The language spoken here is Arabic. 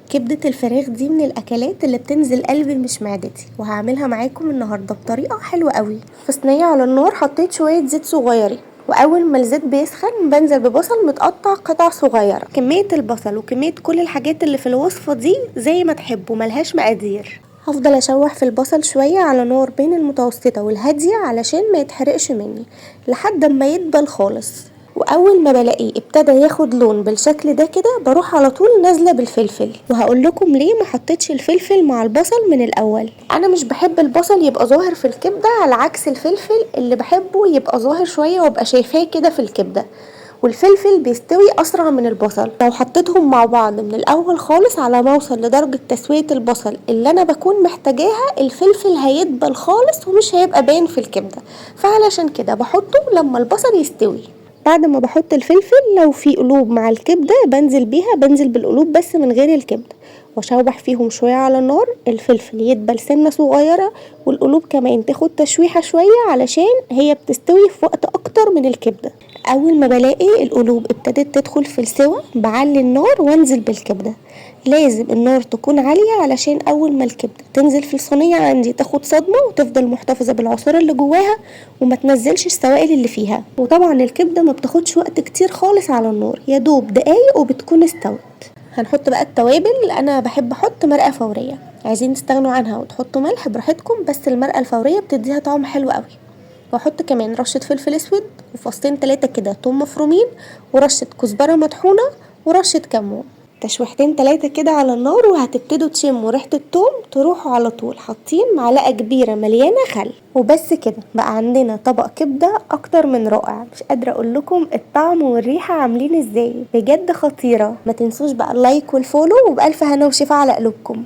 كبدة الفراخ دي من الاكلات اللي بتنزل قلبي مش معدتي، وهعملها معاكم النهارده بطريقه حلوه قوي. في صينيه على النار حطيت شويه زيت صغيرين، واول ما الزيت بيسخن بنزل ببصل متقطع قطع صغيره. كميه البصل وكميه كل الحاجات اللي في الوصفه دي زي ما تحبوا، ملهاش مقادير. هفضل اشوح في البصل شويه على نار بين المتوسطه والهاديه علشان ما يتحرقش مني لحد ما يدبل خالص. واول ما بلاقيه ابتدى ياخد لون بالشكل ده كده بروح على طول نازله بالفلفل، وهقول لكم ليه ما حطيتش الفلفل مع البصل من الاول. انا مش بحب البصل يبقى ظاهر في الكبده، على عكس الفلفل اللي بحبه يبقى ظاهر شويه وابقى شايفاه كده في الكبده. والفلفل بيستوي اسرع من البصل. لو حطيتهم مع بعض من الاول خالص على ما اوصل لدرجه تسويه البصل اللي انا بكون محتاجاها، الفلفل هيدبل خالص ومش هيبقى باين في الكبده. فعلشان كده بحطه لما البصل يستوي. بعد ما بحط الفلفل، لو في قلوب مع الكبده بنزل بالقلوب بس من غير الكبده، واشوح فيهم شويه على النار. الفلفل يدبل سنه صغيره، والقلوب كمان تاخد تشويحه شويه علشان هي بتستوي في وقت اكتر من الكبده. اول ما بلاقي القلوب ابتدت تدخل في السوا بعلي النار وانزل بالكبده. لازم النار تكون عاليه علشان اول ما الكبده تنزل في الصينيه عندي تاخد صدمه وتفضل محتفظه بالعصاره اللي جواها وما تنزلش السوائل اللي فيها. وطبعا الكبده ما بتاخدش وقت كتير خالص على النار، يا دوب دقايق وبتكون استوت. هنحط بقى التوابل. انا بحب احط مرقه فوريه، عايزين تستغنوا عنها وتحطوا ملح براحتكم، بس المرقه الفوريه بتديها طعم حلو قوي. واحط كمان رشه فلفل اسود وفصين 3 كده توم مفرومين، ورشه كزبره مطحونه، ورشه كمون. تشويحتين 3 كده على النار، وهتبتدوا تشموا ريحه التوم تروحوا على طول حاطين معلقه كبيره مليانه خل. وبس كده بقى عندنا طبق كبده اكتر من رائع. مش قادره اقول لكم الطعم والريحه عاملين ازاي، بجد خطيره. ما تنسوش بقى اللايك والفولو، وبالف هنا وشفا على قلوبكم.